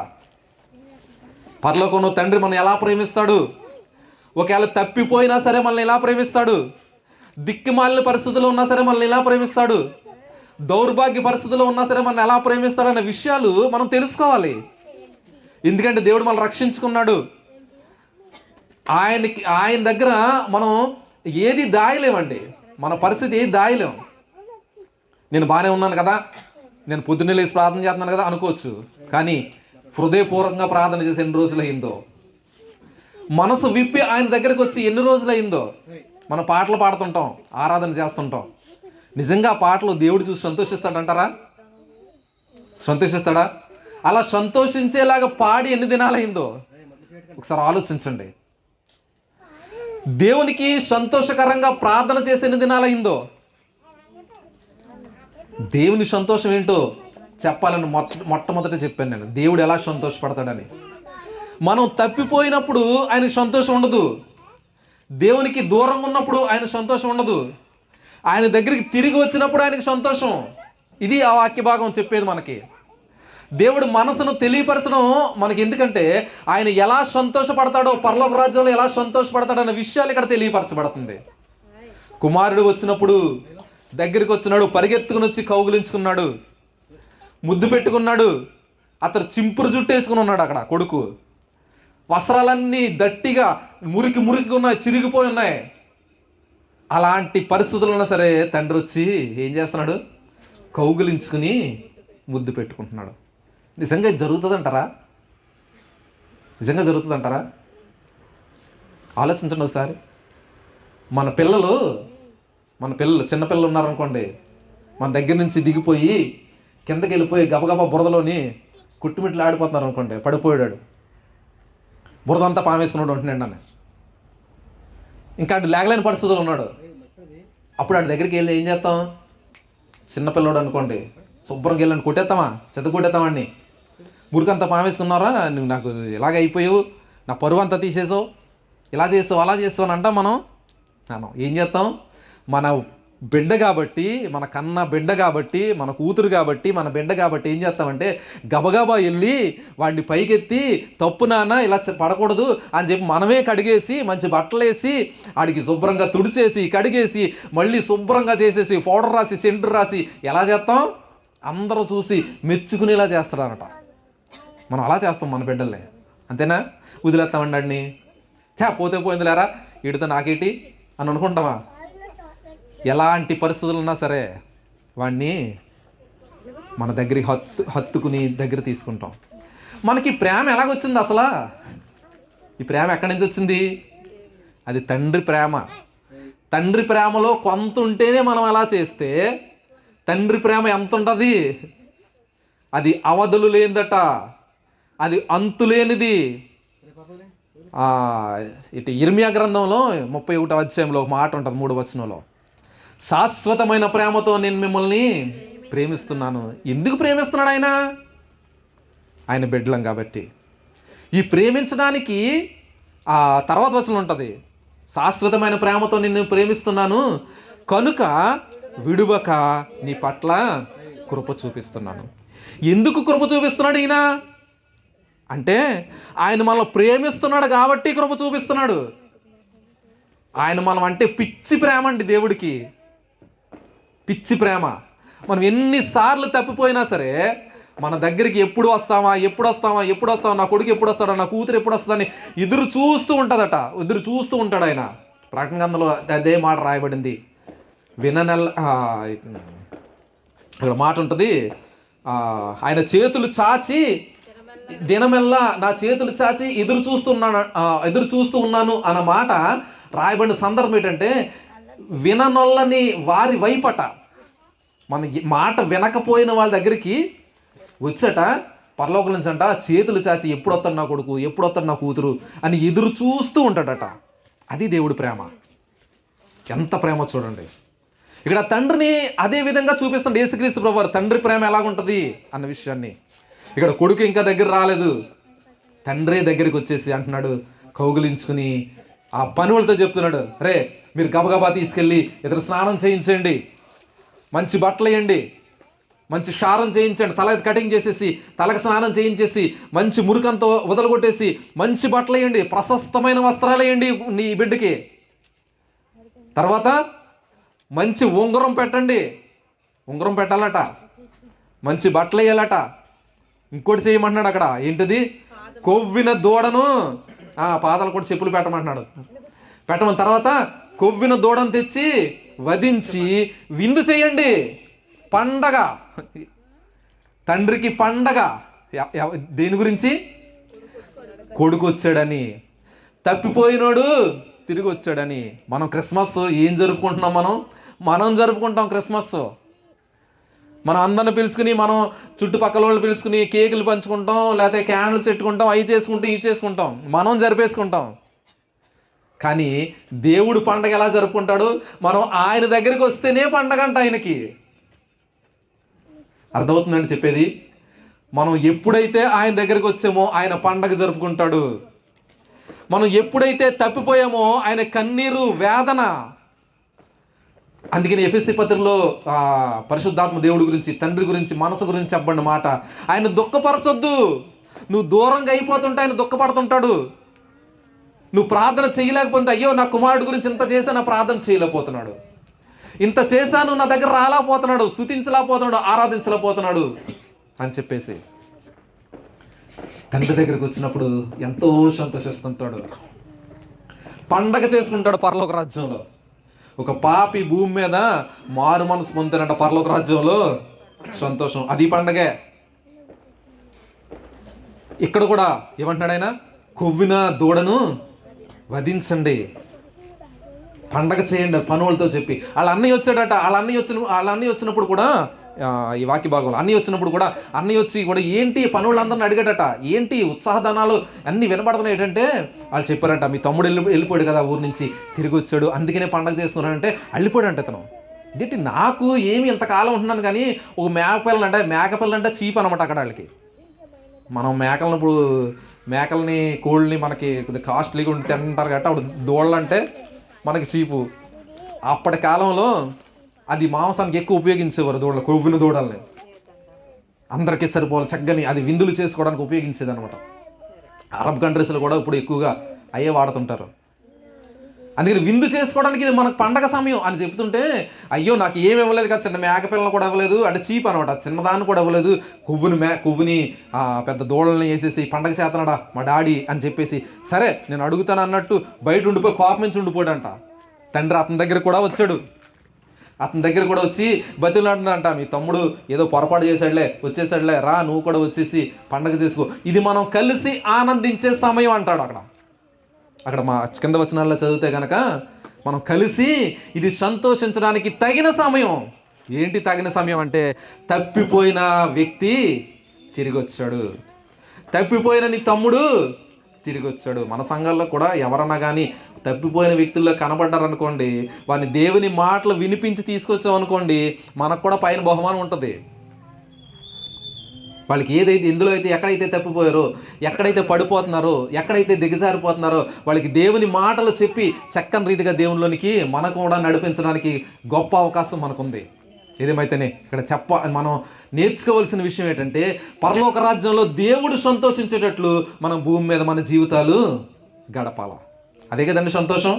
పరలోకంలో తండ్రి మనం ఎలా ప్రేమిస్తాడు, ఒకవేళ తప్పిపోయినా సరే మనల్ని ఎలా ప్రేమిస్తాడు, దిక్కుమాలిన పరిస్థితుల్లో ఉన్నా సరే మనల్ని ఎలా ప్రేమిస్తాడు, దౌర్భాగ్య పరిస్థితుల్లో ఉన్నా సరే మనల్ని ఎలా ప్రేమిస్తాడు అనే విషయాలు మనం తెలుసుకోవాలి. ఎందుకంటే దేవుడు మనల్ని రక్షించుకున్నాడు. ఆయన దగ్గర మనం ఏది దాయలేమండి. మన పరిస్థితి ఏది దాయలేం. నేను బాగానే ఉన్నాను కదా, నేను పొద్దున్నే లేచి ప్రార్థన చేస్తున్నాను కదా అనుకోవచ్చు. కానీ హృదయపూర్వకంగా ప్రార్థన చేసి ఎన్ని రోజులైందో, మనసు విప్పి ఆయన దగ్గరికి వచ్చి ఎన్ని రోజులైందో. మనం పాటలు పాడుతుంటాం, ఆరాధన చేస్తుంటాం. నిజంగా ఆ పాటలు దేవుడు చూసి సంతోషిస్తాడంటారా? సంతోషిస్తాడా? అలా సంతోషించేలాగా పాడి ఎన్ని దినాలైందో ఒకసారి ఆలోచించండి. దేవునికి సంతోషకరంగా ప్రార్థన చేసి ఎన్ని దినాలైందో. దేవుని సంతోషం ఏంటో చెప్పాలని మొట్టమొదట చెప్పాను నేను. దేవుడు ఎలా సంతోషపడతాడని. మనం తప్పిపోయినప్పుడు ఆయనకు సంతోషం ఉండదు. దేవునికి దూరంగా ఉన్నప్పుడు ఆయన సంతోషం ఉండదు. ఆయన దగ్గరికి తిరిగి వచ్చినప్పుడు ఆయనకు సంతోషం. ఇది ఆ వాక్య భాగం చెప్పేది మనకి. దేవుడు మనసును తెలియపరచడం మనకి ఎందుకంటే ఆయన ఎలా సంతోషపడతాడో, పరలోక రాజ్యంలో ఎలా సంతోషపడతాడో అనే విషయాలు ఇక్కడ తెలియపరచబడుతుంది. కుమారుడు వచ్చినప్పుడు దగ్గరికి వచ్చినాడు, పరిగెత్తుకుని వచ్చి కౌగులించుకున్నాడు, ముద్దు పెట్టుకున్నాడు. అతను చింపురు జుట్టు వేసుకుని ఉన్నాడు అక్కడ కొడుకు. వస్త్రాలన్నీ దట్టిగా మురికి ఉన్నాయి, చిరిగిపోయి ఉన్నాయి. అలాంటి పరిస్థితులు ఉన్నా సరే తండ్రి వచ్చి ఏం చేస్తున్నాడు? కౌగులించుకుని ముద్దు పెట్టుకుంటున్నాడు. నిజంగా ఇది జరుగుతుందంటారా? నిజంగా జరుగుతుందంటారా? ఆలోచించండి ఒకసారి. మన పిల్లలు చిన్నపిల్లలు ఉన్నారనుకోండి, మన దగ్గర నుంచి దిగిపోయి కిందకి వెళ్ళిపోయి గబగబా బురదలోని కుట్టుమిట్లు ఆడిపోతున్నారు అనుకోండి, పడిపోయాడు, బురదంతా పామేసుకున్నాడు ఉంటున్నాడు అని. ఇంకా అటు లేగలేని పరిస్థితులు ఉన్నాడు. అప్పుడు వాడి దగ్గరికి వెళ్ళి ఏం చేస్తాం? చిన్నపిల్లడు అనుకోండి, శుభ్రంగా వెళ్ళండి కొట్టేస్తామా, చెత్త కొట్టేస్తామండి. మురికంతా పామేసుకున్నారా, నువ్వు నాకు ఇలాగ అయిపోయావు, నా పరువు అంతా తీసేసావు, ఇలా చేస్తావు అలా చేస్తావు అని అంటాం. మనం ఏం చేస్తాం? మన బిడ్డ కాబట్టి, మన కన్న బిడ్డ కాబట్టి, మన కూతురు కాబట్టి, మన బిడ్డ కాబట్టి ఏం చేస్తామంటే గబగబా వెళ్ళి వాడిని పైకెత్తి తప్పు నాన్న ఇలా పడకూడదు అని చెప్పి మనమే కడిగేసి మంచి బట్టలు వేసి ఆడికి శుభ్రంగా తుడిసేసి కడిగేసి మళ్ళీ శుభ్రంగా చేసేసి పౌడర్ రాసి సెంటర్ రాసి ఎలా చేస్తాం? అందరూ చూసి మెచ్చుకునేలా చేస్తాడనట. మనం అలా చేస్తాం మన బిడ్డల్ని. అంతేనా? వదిలేస్తామండి వాడిని, పోతే పోయింది లేరా వీడితో నాకేటి అని అనుకుంటామా? ఎలాంటి పరిస్థితులు ఉన్నా సరే వాడిని మన దగ్గరికి హత్తుకుని దగ్గర తీసుకుంటాం. మనకి ప్రేమ ఎలాగొచ్చింది అసలు? ఈ ప్రేమ ఎక్కడి నుంచి వచ్చింది? అది తండ్రి ప్రేమ. తండ్రి ప్రేమలో కొంత ఉంటేనే మనం అలా చేస్తే తండ్రి ప్రేమ ఎంత ఉంటుంది? అది అవధులు లేనిదట, అది అంతులేనిది. ఇటు ఇర్మియా గ్రంథంలో 31వ అధ్యాయంలో ఒక మాట ఉంటుంది, 3వ వచనంలో, శాశ్వతమైన ప్రేమతో నేను మిమ్మల్ని ప్రేమిస్తున్నాను. ఎందుకు ప్రేమిస్తున్నాడు ఆయన? ఆయన బిడ్డలం కాబట్టి. ఈ ప్రేమించడానికి ఆ తర్వాత వచనం ఉంటుంది, శాశ్వతమైన ప్రేమతో నిన్ను ప్రేమిస్తున్నాను కనుక విడువక నీ పట్ల కృప చూపిస్తున్నాను. ఎందుకు కృప చూపిస్తున్నాడు ఈయన అంటే ఆయన మనల్ని ప్రేమిస్తున్నాడు కాబట్టి కృప చూపిస్తున్నాడు. ఆయన మనం అంటే పిచ్చి ప్రేమ అండి దేవుడికి, పిచ్చి ప్రేమ. మనం ఎన్నిసార్లు తప్పిపోయినా సరే మన దగ్గరికి ఎప్పుడు వస్తామా, నా కొడుకు ఎప్పుడు వస్తాడా, నా కూతురు ఎప్పుడు వస్తుందని ఎదురు చూస్తూ ఉంటుందట, ఎదురు చూస్తూ ఉంటాడు ఆయన. ప్రకటన గ్రంథంలో అదే మాట రాయబడింది. ఇక్కడ మాట ఉంటుంది, ఆయన చేతులు చాచి దినమెల్లా నా చేతులు చాచి ఎదురు చూస్తూ ఉన్నాను అన్న మాట రాయబడిన సందర్భం ఏంటంటే విననొల్లని వారి వైపట, మన మాట వినకపోయిన వాళ్ళ దగ్గరికి వచ్చట పరలోకం నుంచి అంట చేతులు చాచి ఎప్పుడు వస్తాడు నా కొడుకు, ఎప్పుడు వస్తాడు నా కూతురు అని ఎదురు చూస్తూ ఉంటాడట. అది దేవుడి ప్రేమ. ఎంత ప్రేమ చూడండి. ఇక్కడ తండ్రిని అదే విధంగా చూపిస్తాడు యేసుక్రీస్తు ప్రభువారు. తండ్రి ప్రేమ ఎలాగుంటుంది అన్న విషయాన్ని ఇక్కడ కొడుకు ఇంకా దగ్గర రాలేదు, తండ్రే దగ్గరికి వచ్చేసి అంటున్నాడు, కౌగిలించుకుని ఆ పనులతో చెప్తున్నాడు, రే మీరు గబగబా తీసుకెళ్ళి ఇతను స్నానం చేయించండి, మంచి బట్టలు వేయండి, మంచి క్షారం చేయించండి, తల కటింగ్ చేసేసి తలకు స్నానం చేయించేసి మంచి మురికంతో వదలగొట్టేసి మంచి బట్టలు వేయండి, ప్రశస్తమైన వస్త్రాలు వేయండి నీ బిడ్డకి. తర్వాత మంచి ఉంగరం పెట్టండి, ఉంగరం పెట్టాలట, మంచి బట్టలు వేయాలట. ఇంకోటి చేయమంటున్నాడు అక్కడ, ఏంటిది? కొవ్విన దూడను, పాదాలు కూడా చెప్పులు పెట్టమంటున్నాడు, పెట్టమని. తర్వాత కొవ్విన దూడను తెచ్చి వధించి విందు చేయండి. పండగ, తండ్రికి పండగ. దేని గురించి? కొడుకు వచ్చాడని, తప్పిపోయినోడు తిరిగి వచ్చాడని. మనం క్రిస్మస్ ఏం జరుపుకుంటున్నాం? మనం జరుపుకుంటాం క్రిస్మస్. మనం అందరిని పిలుచుకుని, మనం చుట్టుపక్కల వాళ్ళు పిలుచుకుని కేకులు పంచుకుంటాం, లేకపోతే క్యాండిల్స్ పెట్టుకుంటాం, అవి చేసుకుంటాం, ఇవి చేసుకుంటాం, మనం జరిపేసుకుంటాం. కానీ దేవుడు పండగ ఎలా జరుపుకుంటాడు? మనం ఆయన దగ్గరికి వస్తేనే పండగ అంట ఆయనకి. అర్థమవుతుందండి చెప్పేది? మనం ఎప్పుడైతే ఆయన దగ్గరికి వచ్చామో ఆయన పండగ జరుపుకుంటాడు. మనం ఎప్పుడైతే తప్పిపోయామో ఆయన కన్నీరు, వేదన. అందుకని ఎఫెసీ పత్రికలో పరిశుద్ధాత్మ దేవుడి గురించి, తండ్రి గురించి, మనసు గురించి చెప్పండి మాట. ఆయన దుఃఖపరచొద్దు. నువ్వు దూరంగా అయిపోతుంటే ఆయన దుఃఖపడుతుంటాడు. నువ్వు ప్రార్థన చేయలేకపోతే, అయ్యో నా కుమారుడు గురించి ఇంత చేశాను, ప్రార్థన చేయలేకపోతున్నాడు, ఇంత చేశాను నా దగ్గర రాలేకపోతున్నాడు, స్తుతించలేకపోతున్నాడు, ఆరాధించలేకపోతున్నాడు అని చెప్పేసి తండ్రి దగ్గరికి వచ్చినప్పుడు ఎంతో సంతోషిస్తుంటాడు. పండగ చేసుకుంటాడు పరలోక రాజ్యంలో. ఒక పాపి భూమి మీద మారు మనసు పొందుతానంట పరలోక రాజ్యంలో. సంతోషం, అది పండగే. ఇక్కడ కూడా ఏమంటున్నాడు ఆయన? కొవ్విన దూడను వధించండి, పండగ చేయండి పనులతో చెప్పి. వాళ్ళ అన్నయ్య వచ్చాడట. వాళ్ళ అన్నయ్య వచ్చినప్పుడు కూడా ఈ వాక్య భాగంలో అన్నయ్య వచ్చినప్పుడు కూడా అన్నయ్య వచ్చి కూడా ఏంటి పనులందరిని అడిగాడట. ఏంటి ఉత్సాహదానాలు అన్నీ వినబడుతున్నాయి. ఏంటంటే వాళ్ళు చెప్పారంట, మీ తమ్ముడు వెళ్ళిపోయాడు కదా ఊరి నుంచి, తిరిగి వచ్చాడు, అందుకనే పండగ చేస్తున్నారంటే వెళ్ళిపోయాడంట ఇతను. ఏంటి, నాకు ఏమి ఇంతకాలం ఉంటున్నాను కానీ ఒక మేకపిల్లంటే చీప్ అనమాట అక్కడ వాళ్ళకి. మనం మేకల్ని కోళ్ళని మనకి కొద్దిగా కాస్ట్లీగా ఉండి తింటారు కాబట్టి అప్పుడు దూడలంటే మనకి చీపు. అప్పటి కాలంలో అది మాంసానికి ఎక్కువ ఉపయోగించేవారు. దూడలు, కొవ్విన దూడల్ని అందరికీ సరిపోవాలి చక్కని అది విందులు చేసుకోవడానికి ఉపయోగించేది అనమాట. అరబ్ కంట్రీస్లో కూడా ఇప్పుడు ఎక్కువగా అయ్యే వాడుతుంటారు. అందుకని విందు చేసుకోవడానికి ఇది మనకు పండగ సమయం అని చెప్తుంటే, అయ్యో నాకు ఏమి ఇవ్వలేదు కదా, చిన్న మేకపిల్లలు కూడా ఇవ్వలేదు అంటే చీప్ అనమాట. చిన్నదాన్ని కూడా ఇవ్వలేదు, కొవ్వుని పెద్ద దూడల్ని వేసేసి పండగ చేతనాడా మా డాడీ అని చెప్పేసి, సరే నేను అడుగుతాను అన్నట్టు బయట ఉండిపోయి కోపం నుంచి ఉండిపోయాడంట. తండ్రి అతని దగ్గర కూడా వచ్చాడు. అతని దగ్గర కూడా వచ్చి బతిలాడుతుందంట, మీ తమ్ముడు ఏదో పొరపాటు వచ్చేసాడులే, రా నువ్వు కూడా వచ్చేసి పండగ చేసుకో, ఇది మనం కలిసి ఆనందించే సమయం అంటాడు. అక్కడ మా కింద వచనాల్లో చదివితే కనుక మనం కలిసి ఇది సంతోషించడానికి తగిన సమయం. ఏంటి తగిన సమయం అంటే, తప్పిపోయిన వ్యక్తి తిరిగి వచ్చాడు, తప్పిపోయిన నీ తమ్ముడు తిరిగి వచ్చాడు. మన సంఘాల్లో కూడా ఎవరన్నా కానీ తప్పిపోయిన వ్యక్తుల్లో కనబడ్డారనుకోండి, వారిని దేవుని మాటలు వినిపించి తీసుకొచ్చామనుకోండి, మనకు కూడా పైన బహుమానం ఉంటుంది. వాళ్ళకి ఎందులో అయితే ఎక్కడైతే తప్పిపోయారో, ఎక్కడైతే పడిపోతున్నారో, ఎక్కడైతే దిగజారిపోతున్నారో వాళ్ళకి దేవుని మాటలు చెప్పి చక్కని రీతిగా దేవునిలోనికి మనకు కూడా నడిపించడానికి గొప్ప అవకాశం మనకుంది. ఏదేమైతేనే ఇక్కడ మనం నేర్చుకోవాల్సిన విషయం ఏంటంటే, పరలోక రాజ్యంలో దేవుడు సంతోషించేటట్లు మనం భూమి మీద మన జీవితాలు గడపాల. అదే కదండి సంతోషం.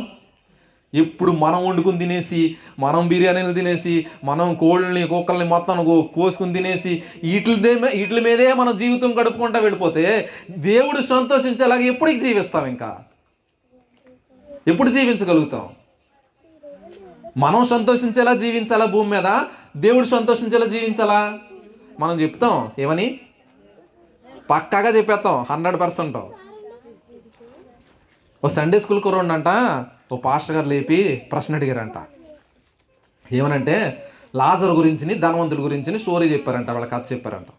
ఎప్పుడు మనం వండుకుని తినేసి, మనం బిర్యానీలు తినేసి, మనం కోళ్ళని కుక్కల్ని మొత్తం కోసుకుని తినేసి వీటి మీదే మన జీవితం గడుపుకుంటూ వెళ్ళిపోతే దేవుడు సంతోషించేలాగా ఎప్పటికి జీవిస్తాం? ఇంకా ఎప్పుడు జీవించగలుగుతాం? మనం సంతోషించేలా జీవించాలా భూమి మీద, దేవుడు సంతోషించేలా జీవించాలా? మనం చెప్తాం ఏమని? పక్కాగా చెప్పేస్తాం 100%. ఓ సండే స్కూల్ కుర్రోడంట ఓ పాస్టర్ గారు లేపి ప్రశ్న అడిగారంట. ఏమనంటే, లాజరు గురించి, ధనవంతుడి గురించి స్టోరీ చెప్పారంట, వాళ్ళ కథ చెప్పారంట.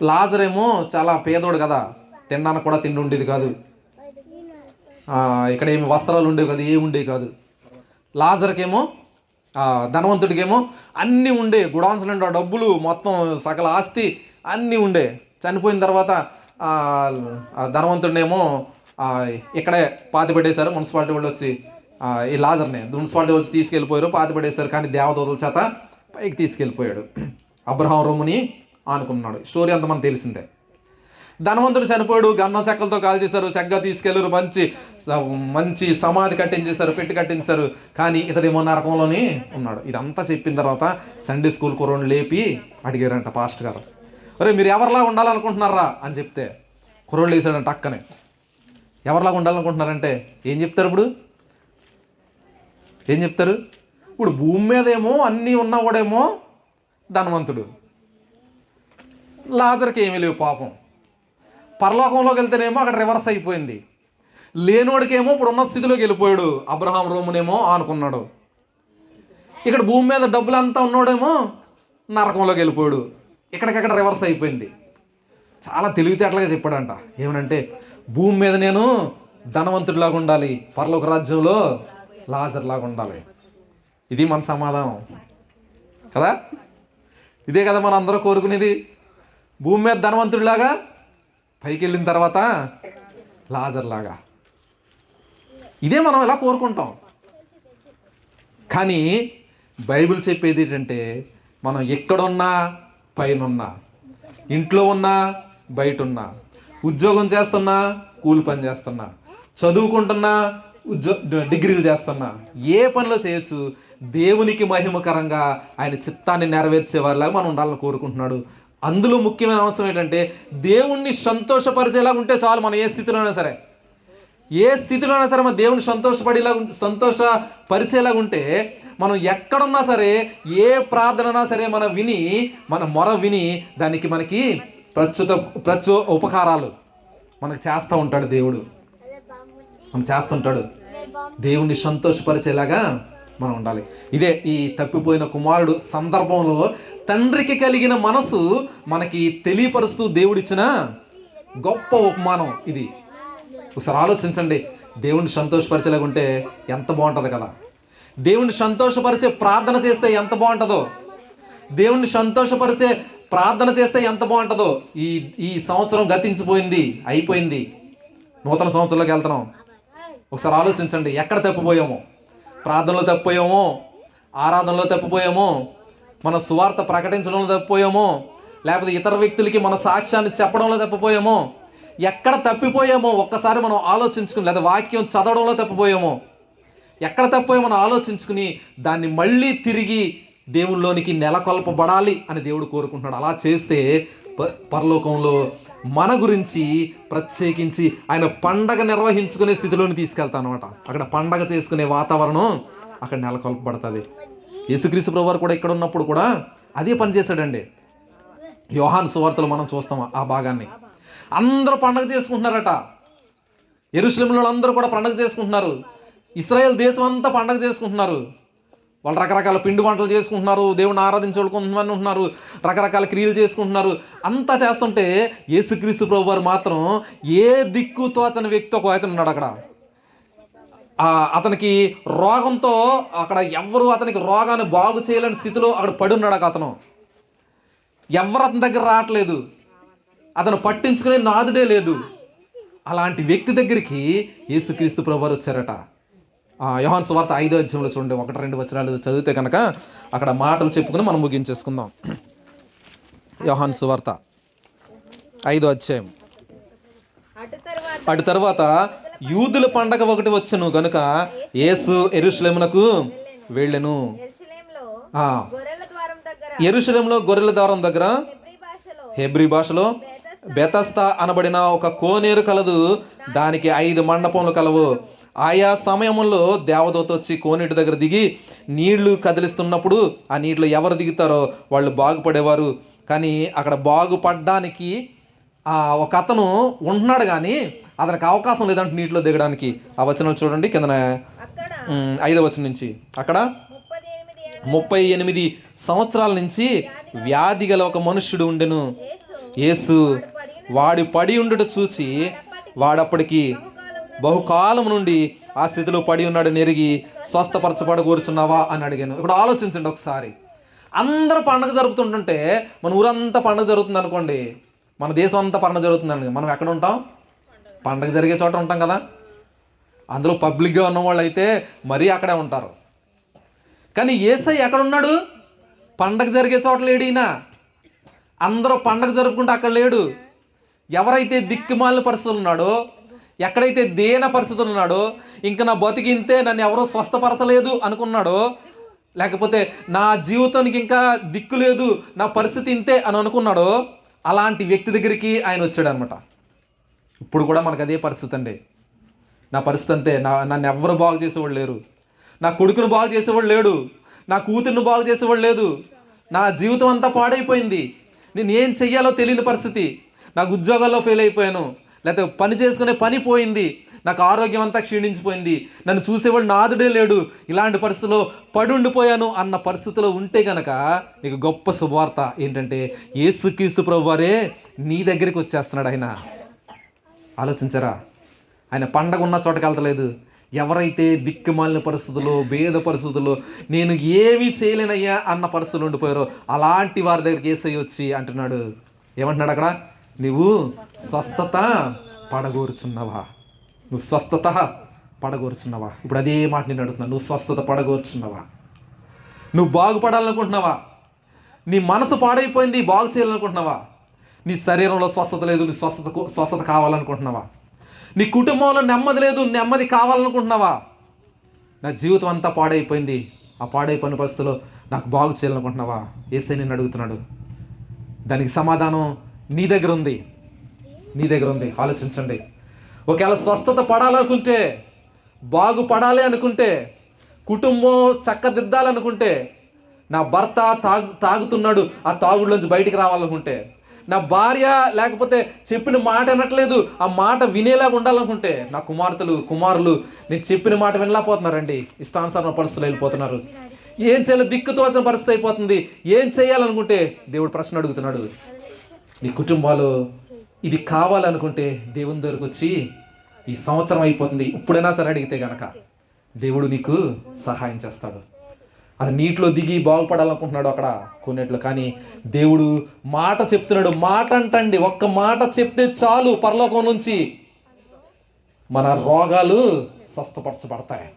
లాజర్ ఏమో చాలా పేదోడు కదా, తినడానికి కూడా తిండి ఉండేది కాదు, ఇక్కడ ఏమి వస్త్రాలు ఉండేవి కాదు, ఏమి ఉండేవి కాదు. లాజర్కేమో ధనవంతుడికేమో అన్నీ ఉండే, గుడాన్స్ నిండా డబ్బులు, మొత్తం సకల ఆస్తి అన్నీ ఉండే. చనిపోయిన తర్వాత ధనవంతుడినేమో ఇక్కడే పాతి పెట్టేశారు. మున్సిపాలిటీ వాళ్ళు వచ్చి ఈ లాజర్ని మున్సిపాలిటీ వచ్చి తీసుకెళ్ళిపోయారు, పాతి పెట్టేశారు. కానీ దేవదూతల చేత పైకి తీసుకెళ్ళిపోయాడు. అబ్రహాం రొమ్ముని ఆనుకున్నాడు. స్టోరీ అంతా మనకు తెలిసిందే. ధనవంతుడు చనిపోయాడు, గంధం చెక్కలతో కాల్ చేశారు, చెక్కగా తీసుకెళ్ళారు, మంచి సమాధి కట్టించేశారు, పెట్టి కట్టించారు. కానీ ఇతడేమో నరకంలోనే ఉన్నాడు. ఇదంతా చెప్పిన తర్వాత సండే స్కూల్ కుర్రోని లేపి అడిగారంట పాస్టర్ గారు, అరే మీరు ఎవరిలా ఉండాలనుకుంటున్నారా అని చెప్తే కుర్రోళ్ళు వేసాడంట అక్కనే. ఎవరిలాగా ఉండాలనుకుంటున్నారంటే ఏం చెప్తారు? ఏం చెప్తారు? ఇప్పుడు భూమి మీద ఏమో అన్నీ ఉన్నవాడేమో ధనవంతుడు, లాజర్కి ఏమీ లేవు పాపం. పరలోకంలోకి వెళ్తేనేమో అక్కడ రివర్స్ అయిపోయింది. లేనోడికేమో ఇప్పుడు ఉన్న స్థితిలోకి వెళ్ళిపోయాడు. అబ్రహాం రోమునేమో ఆనుకున్నాడు. ఇక్కడ భూమి మీద డబ్బులంతా ఉన్నోడేమో నరకంలోకి వెళ్ళిపోయాడు. ఇక్కడికక్కడ రివర్స్ అయిపోయింది. చాలా తెలివితేటలుగా చెప్పాడంట. ఏమనంటే భూమి మీద నేను ధనవంతుడిలాగా ఉండాలి, పరలోక రాజ్యంలో లాజర్ లాగా ఉండాలి. ఇది మన సమాధానం కదా. ఇదే కదా మనం అందరూ కోరుకునేది. భూమి మీద ధనవంతుడిలాగా, పైకి వెళ్ళిన తర్వాత లాజర్ లాగా. ఇదే మనం ఎలా కోరుకుంటాం. కానీ బైబిల్ చెప్పేది ఏంటంటే మనం ఎక్కడున్నా, పైనున్నా, ఇంట్లో ఉన్నా, బయట ఉన్నా, ఉద్యోగం చేస్తున్నా, కూలి పని చేస్తున్నా, చదువుకుంటున్నా, డిగ్రీలు చేస్తున్నా, ఏ పనిలో చేయొచ్చు, దేవునికి మహిమకరంగా ఆయన చిత్తాన్ని నెరవేర్చేవారిలాగా మనం ఉండాలని కోరుకుంటున్నాడు. అందులో ముఖ్యమైన అవసరం ఏంటంటే దేవుణ్ణి సంతోషపరిచేలాగా ఉంటే చాలు. మనం ఏ స్థితిలోనైనా సరే మన దేవుని సంతోషపరిచేలాగా ఉంటే మనం ఎక్కడున్నా సరే, ఏ ప్రార్థననా సరే మన మొర విని దానికి మనకి ప్రత్యుత ఉపకారాలు మనకు చేస్తూ ఉంటాడు దేవుడు. మనం చేస్తుంటాడు. దేవుణ్ణి సంతోషపరిచేలాగా మనం ఉండాలి. ఇదే ఈ తప్పిపోయిన కుమారుడు సందర్భంలో తండ్రికి కలిగిన మనసు మనకి తెలియపరుస్తూ దేవుడిచ్చిన గొప్ప ఉపమానం ఇది. ఒకసారి ఆలోచించండి. దేవుణ్ణి సంతోషపరిచేలాగా ఉంటే ఎంత బాగుంటుంది కదా. దేవుణ్ణి సంతోషపరిచే ప్రార్థన చేస్తే ఎంత బాగుంటుందో, దేవుణ్ణి సంతోషపరిచే ప్రార్థన చేస్తే ఎంత బాగుంటుందో. ఈ సంవత్సరం గతించిపోయింది, అయిపోయింది, నూతన సంవత్సరంలోకి వెళ్తున్నాం. ఒకసారి ఆలోచించండి. ఎక్కడ తప్పిపోయామో, ప్రార్థనలో తప్పిపోయామో, ఆరాధనలో తప్పిపోయామో, మన సువార్త ప్రకటించడంలో తప్పిపోయామో, లేకపోతే ఇతర వ్యక్తులకి మన సాక్ష్యాన్ని చెప్పడంలో తప్పిపోయామో, ఎక్కడ తప్పిపోయామో ఒక్కసారి మనం ఆలోచించుకుని, లేదా వాక్యం చదవడంలో తప్పిపోయామో, ఎక్కడ తప్పిపోయామో మనం ఆలోచించుకుని దాన్ని మళ్ళీ తిరిగి దేవుళ్ళలోనికి నెలకొల్పబడాలి అని దేవుడు కోరుకుంటున్నాడు. అలా చేస్తే పరలోకంలో మన గురించి ప్రత్యేకించి ఆయన పండగ నిర్వహించుకునే స్థితిలోని తీసుకెళ్తానమాట. అక్కడ పండగ చేసుకునే వాతావరణం అక్కడ నెలకొల్పబడుతుంది. యేసుక్రీస్తు ప్రభువారు కూడా ఇక్కడ ఉన్నప్పుడు కూడా అదే పని చేశాడండి. యోహాను సువార్తలో మనం చూస్తాం ఆ భాగాన్ని. అందరూ పండగ చేసుకుంటున్నారట. యెరూషలేములో అందరూ కూడా పండగ చేసుకుంటున్నారు. ఇశ్రాయేల్ దేశం అంతా పండగ చేసుకుంటున్నారు. వాళ్ళు రకరకాల పిండి వంటలు చేసుకుంటున్నారు, దేవుని ఆరాధించుకుంటున్నారు ఉంటున్నారు, రకరకాల క్రియలు చేసుకుంటున్నారు. అంతా చేస్తుంటే యేసుక్రీస్తు ప్రభువారు మాత్రం ఏ దిక్కు తోచని వ్యక్తి ఒక అతను ఉన్నాడు అక్కడ. అతనికి రోగంతో అక్కడ ఎవ్వరూ అతనికి రోగాన్ని బాగు చేయలేని స్థితిలో అక్కడ పడి ఉన్నాడు అతను. ఎవరు అతని దగ్గర రావట్లేదు, అతను పట్టించుకునే నాదుడే లేదు. అలాంటి వ్యక్తి దగ్గరికి యేసుక్రీస్తు ప్రభువారు వచ్చారట. యోహాను సువార్త 5వ అధ్యాయంలో చూడండి, 1-2 వచనాలు చదివితే కనుక అక్కడ మాటలు చెప్పుకుని మనం ముగించేసుకుందాం. యోహాను సువార్త 5వ అధ్యాయం. అటు తర్వాత యూదుల పండగ ఒకటి వచ్చెను గనుక యేసు యెరూషలేమునకు వెళ్ళెను. యెరూషలేములో గొర్రెల ద్వారం దగ్గర హెబ్రీ భాషలో బెతస్తా అనబడిన ఒక కోనేరు కలదు. దానికి 5 మండపములు కలవు. ఆయా సమయంలో దేవదూత వచ్చి కోనేటి దగ్గర దిగి నీళ్లు కదిలిస్తున్నప్పుడు ఆ నీటిలో ఎవరు దిగుతారో వాళ్ళు బాగుపడేవారు. కానీ అక్కడ బాగుపడడానికి ఒక అతను ఉంటున్నాడు, కానీ అతనికి అవకాశం లేదంటే నీటిలో దిగడానికి. ఆ వచనాలు చూడండి కిందన 5వ వచనం నుంచి. అక్కడ 38 సంవత్సరాల నుంచి వ్యాధి గల ఒక మనుష్యుడు ఉండెను. యేసు వాడి పడి ఉండుట చూచి వాడప్పటికి బహుకాలం నుండి ఆ స్థితిలో పడి ఉన్నాడు నెరిగి స్వస్థపరచబడ కూర్చున్నావా అని అడిగాను. ఇప్పుడు ఆలోచించండి ఒకసారి. అందరూ పండుగ జరుపుతుంటుంటే, మన ఊరంతా పండుగ జరుగుతుంది అనుకోండి, మన దేశం అంతా పండుగ జరుగుతుందండి, మనం ఎక్కడ ఉంటాం? పండుగ జరిగే చోట ఉంటాం కదా. అందులో పబ్లిక్గా ఉన్న వాళ్ళు అయితే మరీ అక్కడే ఉంటారు. కానీ యేసయ్య ఎక్కడున్నాడు? పండగ జరిగే చోట లేడు ఈయన. అందరూ పండగ జరుపుకుంటే అక్కడ లేడు. ఎవరైతే దిక్కుమాలిన పరిస్థితులు ఉన్నాడో, ఎక్కడైతే దేన పరిస్థితులు ఉన్నాడో, ఇంకా నా బతికింతే, నన్ను ఎవరో స్వస్థపరచలేదు అనుకున్నాడో, లేకపోతే నా జీవితానికి ఇంకా దిక్కు లేదు, నా పరిస్థితి ఇంతే అని అనుకున్నాడో, అలాంటి వ్యక్తి దగ్గరికి ఆయన వచ్చాడు అనమాట. ఇప్పుడు కూడా మనకు అదే పరిస్థితి అండి. నా పరిస్థితి అంతే, నన్ను ఎవరు బాగు చేసేవాళ్ళు లేరు, నా కొడుకును బాగు చేసేవాళ్ళు లేడు, నా కూతుర్ని బాగు చేసేవాళ్ళు లేదు, నా జీవితం అంతా పాడైపోయింది, నేను ఏం చెయ్యాలో తెలియని పరిస్థితి, నాకు ఉద్యోగాల్లో ఫెయిల్ అయిపోయాను, లేకపోతే పని చేసుకునే పని పోయింది, నాకు ఆరోగ్యం అంతా క్షీణించిపోయింది, నన్ను చూసేవాడు నాదుడే లేడు, ఇలాంటి పరిస్థితిలో పడుండిపోయాను అన్న పరిస్థితిలో ఉంటే గనక నీకు గొప్ప శుభవార్త ఏంటంటే, యేసుక్రీస్తు ప్రభువారే నీ దగ్గరికి వచ్చేస్తున్నాడు. ఆయన ఆలోచించరా, ఆయన పండగ ఉన్న చోటకి వెళ్తలేదు. ఎవరైతే దిక్కుమాలిన పరిస్థితుల్లో, భేద పరిస్థితుల్లో, నేను ఏమీ చేయలేనయ్యా అన్న పరిస్థితులు ఉండిపోయారో అలాంటి వారి దగ్గరికి యేసయ్య వచ్చి అంటున్నాడు. ఏమంటున్నాడు అక్కడ? నువ్వు స్వస్థత పడగోరుచున్నావా? నువ్వు స్వస్థత పడగోరుచున్నావా? ఇప్పుడు అదే మాట నేను అడుగుతున్నా, నువ్వు స్వస్థత పడగోరుచున్నావా? నువ్వు బాగుపడాలనుకుంటున్నావా? నీ మనసు పాడైపోయింది, బాగు చేయాలనుకుంటున్నావా? నీ శరీరంలో స్వస్థత లేదు, నీ స్వస్థత కావాలనుకుంటున్నావా? నీ కుటుంబంలో నెమ్మది లేదు, నెమ్మది కావాలనుకుంటున్నావా? నా జీవితం అంతా పాడైపోయింది, ఆ పాడైపోయిన పరిస్థితుల్లో నాకు బాగు చేయాలనుకుంటున్నావా? యేసయ్య నిన్ను అడుగుతున్నాడు. దానికి సమాధానం నీ దగ్గర ఉంది, నీ దగ్గర ఉంది. ఆలోచించండి. ఒకవేళ స్వస్థత పడాలనుకుంటే, బాగుపడాలి అనుకుంటే, కుటుంబం చక్కదిద్దాలనుకుంటే, నా భర్త తాగుతున్నాడు, ఆ తాగుడులోంచి బయటికి రావాలనుకుంటే, నా భార్య లేకపోతే చెప్పిన మాట వినట్లేదు, ఆ మాట వినేలాగా ఉండాలనుకుంటే, నా కుమారులు నేను చెప్పిన మాట వినలేకపోతున్నారండి, ఇష్టానుసారణ పరిస్థితులు వెళ్ళిపోతున్నారు, ఏం చేయాలో దిక్కుతోచిన పరిస్థితి అయిపోతుంది, ఏం చేయాలనుకుంటే దేవుడు ప్రశ్న అడుగుతున్నాడు. నీ కుటుంబాలు ఇది కావాలనుకుంటే దేవుని దగ్గరకు వచ్చి, ఈ సంవత్సరం అయిపోతుంది, ఇప్పుడైనా సరే అడిగితే గనక దేవుడు నీకు సహాయం చేస్తాడు. అది నీటిలో దిగి బాగుపడాలనుకుంటున్నాడు అక్కడ కొన్నిట్లో, కానీ దేవుడు మాట చెప్తున్నాడు. మాట అంటండి, ఒక్క మాట చెప్తే చాలు, పరలోకం నుంచి మన రోగాలు స్వస్థపరచబడతాయి,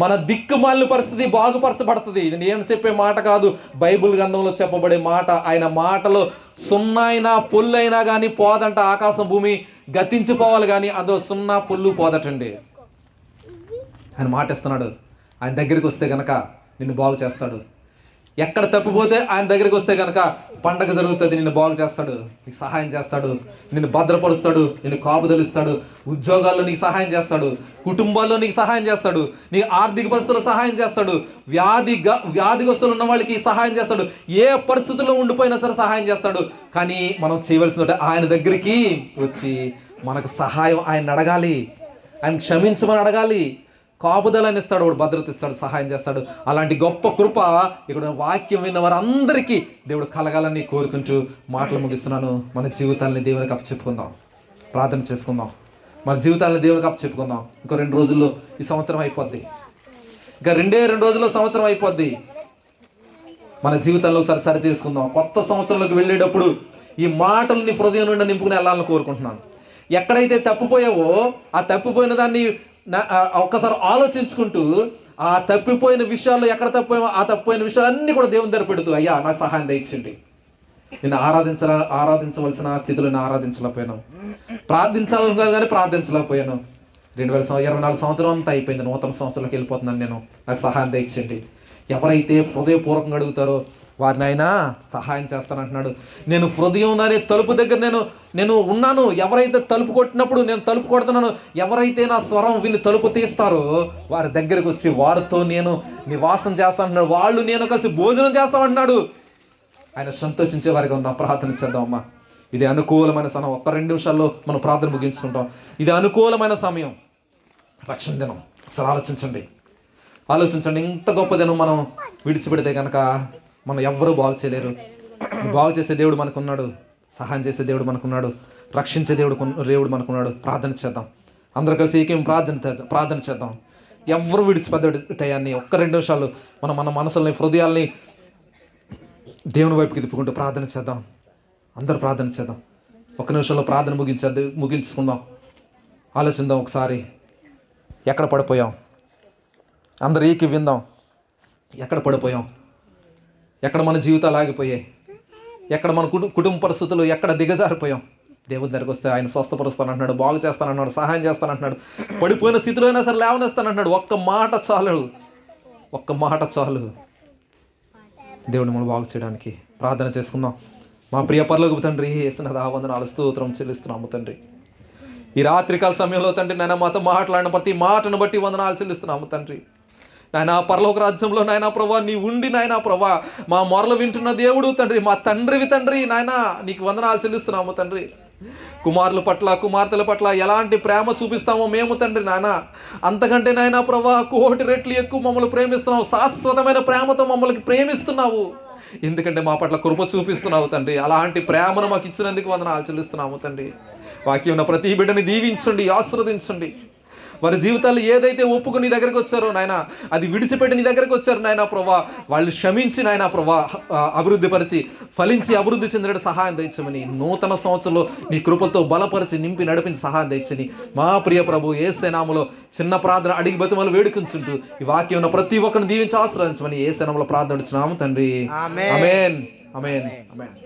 మన దిక్కుమాలిన పరిస్థితి బాగుపరచబడుతుంది. ఇది నేను చెప్పే మాట కాదు, బైబిల్ గ్రంథంలో చెప్పబడే మాట. ఆయన మాటలో సున్నా అయినా పొల్లు అయినా కానీ పోదంట. ఆకాశం భూమి గతించిపోవాలి కానీ అందులో సున్నా పొల్లు పోదటండి. ఆయన మాట ఇస్తున్నాడు. ఆయన దగ్గరికి వస్తే గనక నిన్ను బాగు చేస్తాడు. ఎక్కడ తప్పిపోతే ఆయన దగ్గరికి వస్తే కనుక పండగ జరుగుతుంది, నిన్ను బాగు చేస్తాడు, నీకు సహాయం చేస్తాడు, నిన్ను భద్రపరుస్తాడు, నిన్ను కాపుదలుస్తాడు, ఉద్యోగాల్లో నీకు సహాయం చేస్తాడు, కుటుంబాల్లో నీకు సహాయం చేస్తాడు, నీ ఆర్థిక పరిస్థితుల్లో సహాయం చేస్తాడు, వ్యాధిగ్రస్తులు ఉన్న వాళ్ళకి సహాయం చేస్తాడు, ఏ పరిస్థితుల్లో ఉండిపోయినా సరే సహాయం చేస్తాడు. కానీ మనం చేయవలసింది ఆయన దగ్గరికి వచ్చి మనకు సహాయం ఆయన అడగాలి, ఆయన క్షమించమని అడగాలి, కాపుదలని ఇస్తాడు, వాడు భద్రత ఇస్తాడు, సహాయం చేస్తాడు. అలాంటి గొప్ప కృప ఇక్కడ వాక్యం విన్న వారందరికీ దేవుడు కలగాలని కోరుకుంటూ మాటలు ముగిస్తున్నాను. మన జీవితాలని దేవునికి అప్పచెప్పుకుందాం, ప్రార్థన చేసుకుందాం, మన జీవితాలను దేవునికి అప్పచెప్పుకుందాం. ఇంకో 2 రోజుల్లో ఈ సంవత్సరం అయిపోద్ది, ఇంకా 2 రోజుల్లో సంవత్సరం అయిపోద్ది. మన జీవితంలో ఒకసారి సరి చేసుకుందాం. కొత్త సంవత్సరంలోకి వెళ్ళేటప్పుడు ఈ మాటలని హృదయం నుండి నింపుకుని వెళ్ళాలని కోరుకుంటున్నాను. ఎక్కడైతే తప్పిపోయావో ఆ తప్పిపోయిన దాన్ని ఒక్కసారి ఆలోచించుకుంటూ, ఆ తప్పిపోయిన విషయాల్లో ఎక్కడ తప్పిపోయామో ఆ తప్పిపోయిన విషయాలన్నీ కూడా దేవుని దగ్గర పెడుతూ, అయ్యా నాకు సహాయం దయచేయండి, నేను ఆరాధించవలసిన స్థితిలో నేను ఆరాధించలేకపోయాను, ప్రార్థించాలని కానీ ప్రార్థించలేకపోయాను. 2024 సంవత్సరం అంతా అయిపోయింది, నూతన సంవత్సరంలోకి వెళ్ళిపోతున్నాను నేను, నాకు సహాయం దయచేయండి. ఎవరైతే హృదయపూర్వకంగా అడుగుతారో వారిని ఆయన సహాయం చేస్తానంటున్నాడు. నేను హృదయం అనే తలుపు దగ్గర నేను ఉన్నాను. ఎవరైతే తలుపు కొట్టినప్పుడు నేను తలుపు కొడుతున్నాను, ఎవరైతే నా స్వరం వీళ్ళు తలుపు తీస్తారో వారి దగ్గరకు వచ్చి వారితో నేను నివాసం చేస్తానంటున్నాడు, వాళ్ళు నేను కలిసి భోజనం చేస్తామంటున్నాడు. ఆయన సంతోషించే వారికి ఉందాం. ప్రార్థన చేద్దామమ్మా. ఇది అనుకూలమైన సమయం. 1-2 నిమిషాల్లో మనం ప్రార్థన ముగించుకుంటాం. ఇది అనుకూలమైన సమయం, రక్షణ దినం. ఒకసారి ఆలోచించండి. ఇంత గొప్ప దినం మనం విడిచిపెడితే కనుక మనం ఎవ్వరూ బాగు చేయలేరు. బాగు చేసే దేవుడు మనకున్నాడు, సహాయం చేసే దేవుడు మనకున్నాడు, రక్షించే దేవుడు మనకున్నాడు. ప్రార్థన చేద్దాం, అందరూ కలిసి ఏకేం ప్రార్థన చేద్దాం. ఎవరు విడిచిపెట్టయాన్ని 1-2 నిమిషాలు మన మనసుల్ని, హృదయాల్ని దేవుని వైపుకి తిప్పుకుంటూ ప్రార్థన చేద్దాం. అందరూ ప్రార్థన చేద్దాం. 1 నిమిషంలో ప్రార్థన ముగించుకుందాం. ఆలోచిద్దాం ఒకసారి, ఎక్కడ పడిపోయాం? అందరూ ఏకి విందాం, ఎక్కడ పడిపోయాం? ఎక్కడ మన జీవితాలు ఆగిపోయాయి, ఎక్కడ మన కుటుంబ పరిస్థితులు ఎక్కడ దిగజారిపోయాం, దేవుని దగ్గరికి వస్తే ఆయన స్వస్థపరుస్తానంటున్నాడు, బాగు చేస్తానంటున్నాడు, సహాయం చేస్తానంటున్నాడు, పడిపోయిన స్థితిలో అయినా సరే లేవనేస్తానంటున్నాడు. ఒక్క మాట చాలు, ఒక్క మాట చాలు దేవుని మనం బాగు చేయడానికి. ప్రార్థన చేసుకుందాం. మా ప్రియ పరలోకపు తండ్రి, యేసునాథా వందనాలు, స్తోత్రం చెల్లిస్తున్నాము తండ్రి. ఈ రాత్రికాల సమయంలో తండ్రి నాయన మాతో మాట్లాడిన ప్రతి మాటను బట్టి వందనాలు చెల్లిస్తున్నాము తండ్రి. నాయన పరలోక రాజ్యంలో నాయన ప్రభా నీ ఉండి నాయన ప్రభా మా మొరలు వింటున్న దేవుడు తండ్రి, మా తండ్రివి తండ్రి నాయన, నీకు వందనాలు చెల్లిస్తున్నాము తండ్రి. కుమారుల పట్ల కుమార్తెల పట్ల ఎలాంటి ప్రేమ చూపిస్తామో మేము తండ్రి నాయన, అంతకంటే నాయన ప్రభా 1,000 రెట్లు ఎక్కువ మమ్మల్ని ప్రేమిస్తున్నావు. శాశ్వతమైన ప్రేమతో మమ్మల్ని ప్రేమిస్తున్నావు. ఎందుకంటే మా పట్ల కృప చూపిస్తున్నావు తండ్రి. అలాంటి ప్రేమను మాకు ఇచ్చినందుకు వందనాలు చెల్లిస్తున్నాము తండ్రి. వాక్యం ఉన్న ప్రతి బిడ్డని దీవించండి, ఆశీర్వదించండి. వారి జీవితాలు ఏదైతే ఒప్పుకుని నీ దగ్గరికి వచ్చారో నాయన, అది విడిచిపెట్టి నీ దగ్గరికి వచ్చారు నాయన ప్రభా, వాళ్ళు క్షమించి నాయన ప్రభా అభివృద్ధి పరిచి ఫలించి అభివృద్ధి చెందిన సహాయం దయచమని, నూతన సంవత్సరంలో నీ కృపతో బలపరిచి నింపి నడిపించి సహాయం దయచని మా ప్రియ ప్రభు యేసు నామములో చిన్న ప్రార్థన అడిగి బతిమలు వేడుకుంటుంటూ ఈ వాక్యం ఉన్న ప్రతి ఒక్కరిని దీవించి ఆశీర్వదించమని యేసు నామములో ప్రార్థన ఇస్తున్నాము తండ్రి. ఆమేన్, ఆమేన్, ఆమేన్.